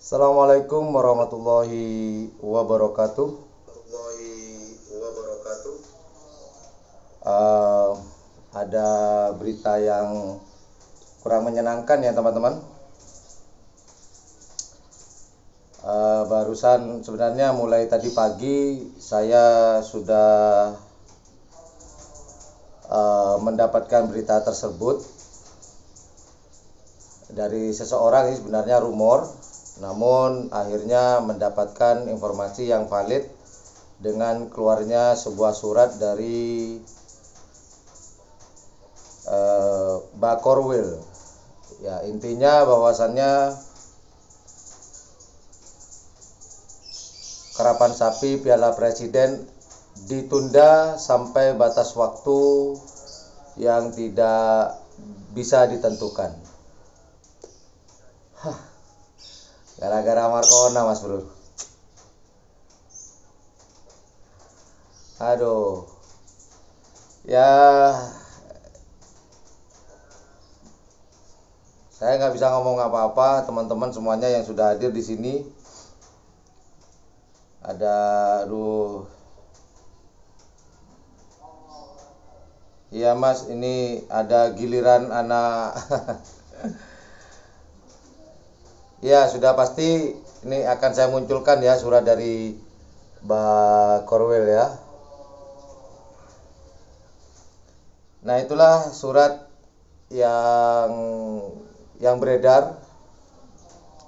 Assalamualaikum warahmatullahi wabarakatuh. Eh, ada berita yang kurang menyenangkan ya teman-teman. Barusan sebenarnya mulai tadi pagi saya sudah mendapatkan berita tersebut dari seseorang. Ini sebenarnya rumor, namun akhirnya mendapatkan informasi yang valid dengan keluarnya sebuah surat dari Bakorwil. Ya, intinya bahwasannya karapan sapi Piala Presiden ditunda sampai batas waktu yang tidak bisa ditentukan. Gara-gara Markona, Mas Bro. Aduh. Ya, saya nggak bisa ngomong apa-apa, teman-teman semuanya yang sudah hadir di sini. Iya Mas, ini ada giliran anak. Ya, sudah pasti ini akan saya munculkan ya surat dari Mbak Korwil ya. Nah, itulah surat yang beredar.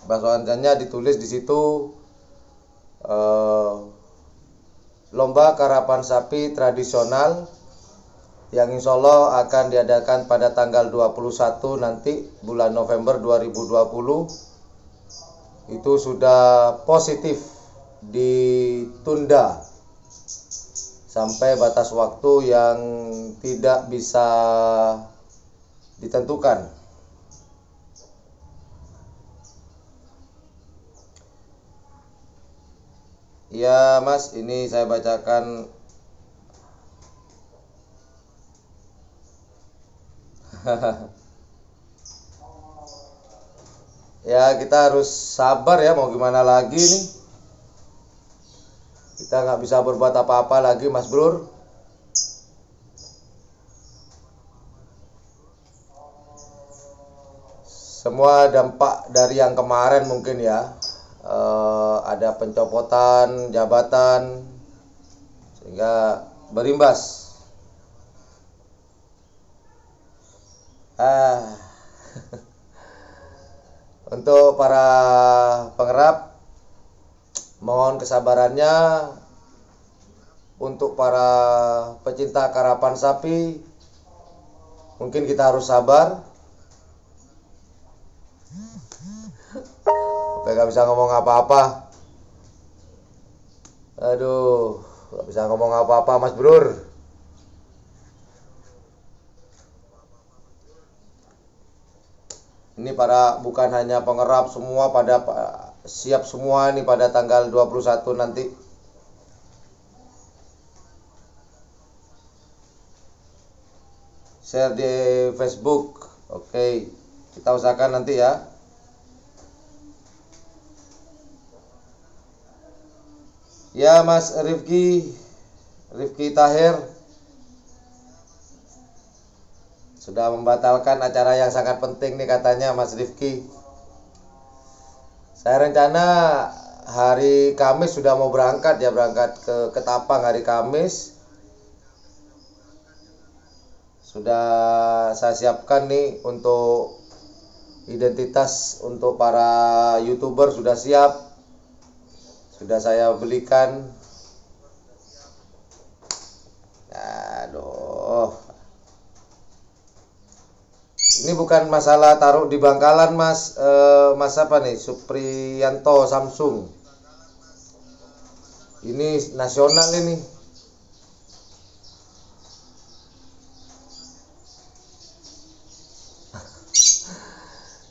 Bahwasannya ditulis di situ lomba karapan sapi tradisional yang insya Allah akan diadakan pada tanggal 21 nanti bulan November 2020 itu sudah positif ditunda sampai batas waktu yang tidak bisa ditentukan. Ya Mas, ini saya bacakan. Ya, kita harus sabar ya, mau gimana lagi nih. Kita nggak bisa berbuat apa-apa lagi Mas Bro. Semua dampak dari yang kemarin mungkin ya. Ada pencopotan jabatan sehingga berimbas. Untuk para pengerap, mohon kesabarannya. Untuk para pecinta karapan sapi, mungkin kita harus sabar. Sampai gak bisa ngomong apa-apa. Aduh, gak bisa ngomong apa-apa Mas Bro. Ini para bukan hanya pengerap, semua pada siap semua ini pada tanggal 21 nanti. Share di Facebook. Oke, kita usahakan nanti ya. Ya Mas Rifki Tahir sudah membatalkan acara yang sangat penting nih katanya Mas Rifki. Saya rencana hari Kamis sudah mau berangkat ke Ketapang hari Kamis. Sudah saya siapkan nih untuk identitas untuk para YouTuber sudah siap. Sudah saya belikan. Aduh. Ini bukan masalah taruh di Bangkalan Mas. Mas apa nih? Supriyanto Samsung. Ini nasional ini.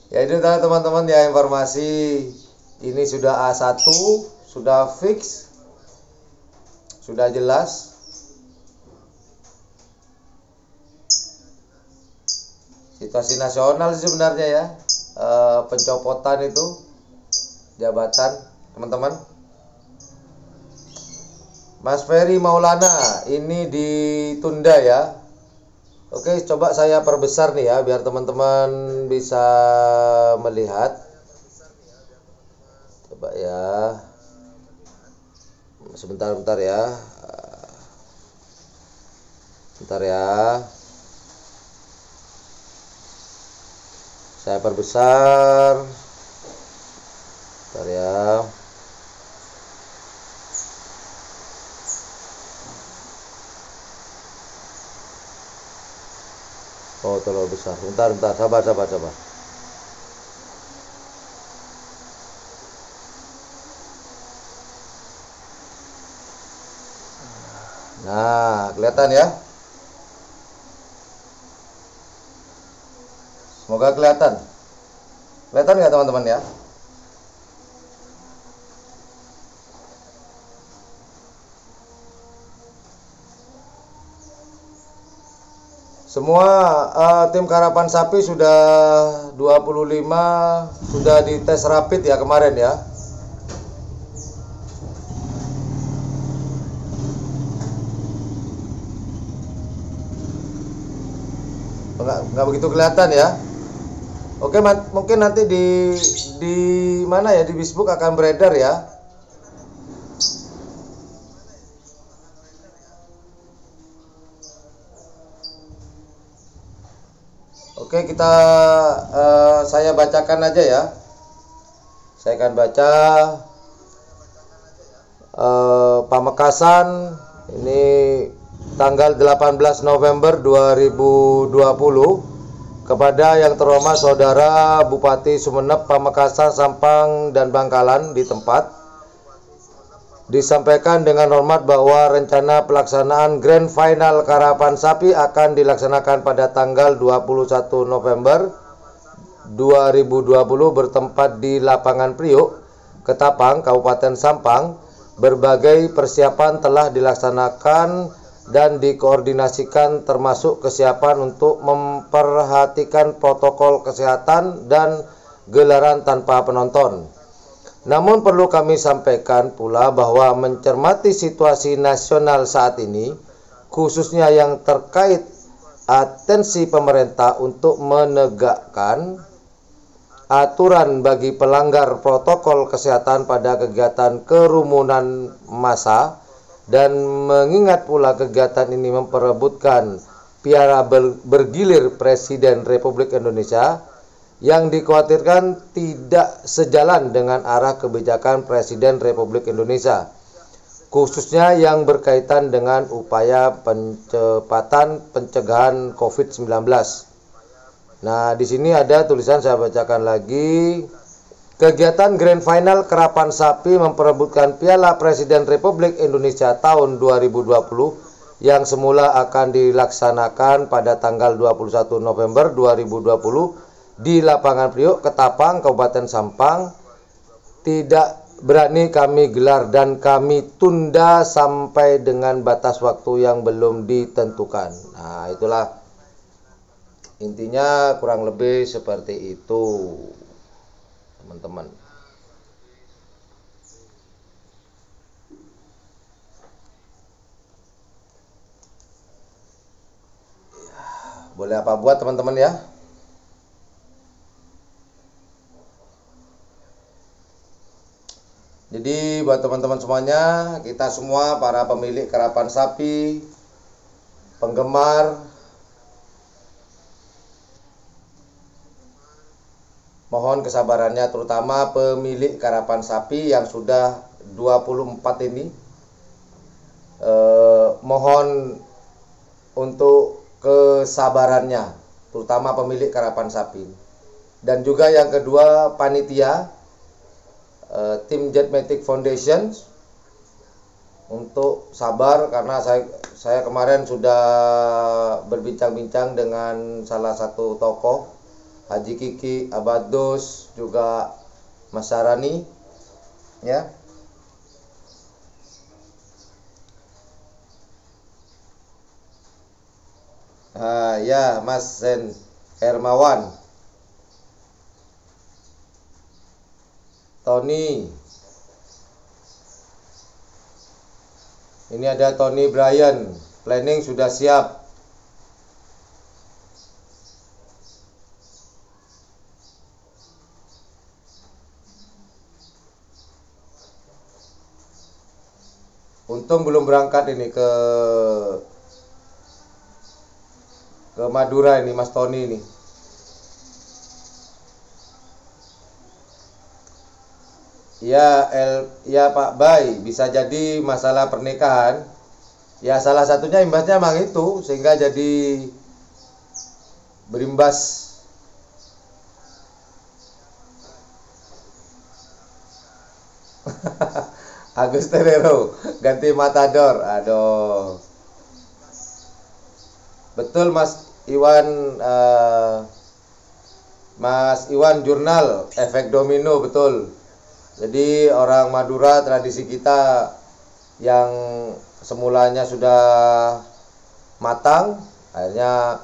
Ya itu teman-teman ya, informasi ini sudah A1, sudah fix, sudah jelas. Situasi nasional sih sebenarnya ya, pencopotan itu jabatan teman-teman. Mas Ferry Maulana, ini ditunda ya. Oke, coba saya perbesar nih ya biar teman-teman bisa melihat. Coba ya. Sebentar ya. Bentar ya. Saya perbesar. Bentar ya. Oh, terlalu besar. Bentar, sabar. Nah, kelihatan ya? Semoga kelihatan. Kelihatan nggak teman-teman ya? Semua tim Karapan Sapi sudah 25 sudah dites rapid ya kemarin ya. Nggak begitu kelihatan ya. Oke, mungkin nanti di mana ya, di Facebook akan beredar ya. Oke, saya bacakan aja ya. Saya akan baca Pamekasan ini tanggal 18 November 2020 kepada yang terhormat Saudara Bupati Sumeneb, Pamekasan, Sampang, dan Bangkalan di tempat. Disampaikan dengan hormat bahwa rencana pelaksanaan Grand Final Karapan Sapi akan dilaksanakan pada tanggal 21 November 2020 bertempat di Lapangan Priuk, Ketapang, Kabupaten Sampang. Berbagai persiapan telah dilaksanakan dan dikoordinasikan termasuk kesiapan untuk memperhatikan protokol kesehatan dan gelaran tanpa penonton. Namun perlu kami sampaikan pula bahwa mencermati situasi nasional saat ini, khususnya yang terkait atensi pemerintah untuk menegakkan aturan bagi pelanggar protokol kesehatan pada kegiatan kerumunan massa, dan mengingat pula kegiatan ini memperebutkan piala bergilir Presiden Republik Indonesia, yang dikhawatirkan tidak sejalan dengan arah kebijakan Presiden Republik Indonesia, khususnya yang berkaitan dengan upaya percepatan pencegahan COVID-19. Nah, di sini ada tulisan, saya bacakan lagi. Kegiatan Grand Final Karapan Sapi memperebutkan Piala Presiden Republik Indonesia tahun 2020 yang semula akan dilaksanakan pada tanggal 21 November 2020 di Lapangan Priuk, Ketapang, Kabupaten Sampang tidak berani kami gelar dan kami tunda sampai dengan batas waktu yang belum ditentukan. Nah, itulah intinya, kurang lebih seperti itu, teman-teman. Boleh apa buat teman-teman ya. Jadi buat teman-teman semuanya, kita semua para pemilik karapan sapi, penggemar, mohon kesabarannya, terutama pemilik karapan sapi yang sudah 24 ini. Mohon untuk kesabarannya, terutama pemilik karapan sapi. Dan juga yang kedua, panitia tim Jetmatic Foundation, untuk sabar karena saya kemarin sudah berbincang-bincang dengan salah satu tokoh, Haji Kiki Abadus, juga Mas Sarani ya. Ya, Mas Zen Hermawan. Tony. Ini ada Tony Bryan. Planning sudah siap. Untung belum berangkat ini ke Madura ini Mas Tony ini. Ya Pak Bay, bisa jadi masalah pernikahan. Ya salah satunya imbasnya emang itu, sehingga jadi berimbas. Agus Terero ganti Matador. Aduh. Betul Mas Iwan, Mas Iwan Jurnal efek domino, betul. Jadi orang Madura, tradisi kita yang semulanya sudah matang, akhirnya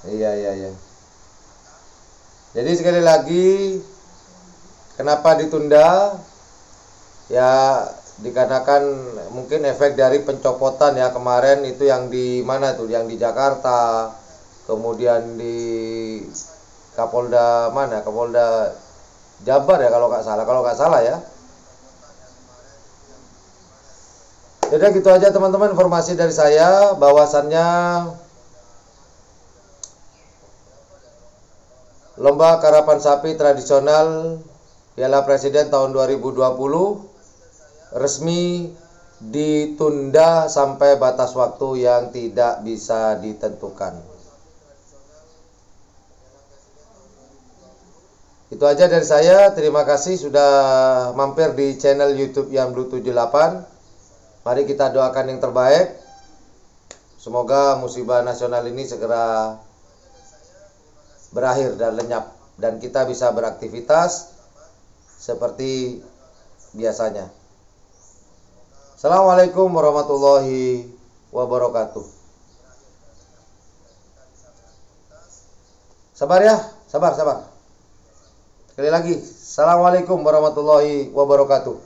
iya. Jadi sekali lagi, kenapa ditunda? Ya dikarenakan mungkin efek dari pencopotan ya kemarin itu, yang di mana tuh, yang di Jakarta, kemudian di Kapolda mana, Kapolda Jabar ya kalau nggak salah ya. Jadi gitu aja teman-teman, informasi dari saya bahwasannya lomba karapan sapi tradisional Piala Presiden tahun 2020 resmi ditunda sampai batas waktu yang tidak bisa ditentukan. Itu aja dari saya. Terima kasih sudah mampir di channel YouTube Yang Blue 78. Mari kita doakan yang terbaik. Semoga musibah nasional ini segera berakhir dan lenyap, dan kita bisa beraktivitas seperti biasanya. Assalamualaikum warahmatullahi wabarakatuh. Sabar ya, sabar. Sekali lagi, Assalamualaikum warahmatullahi wabarakatuh.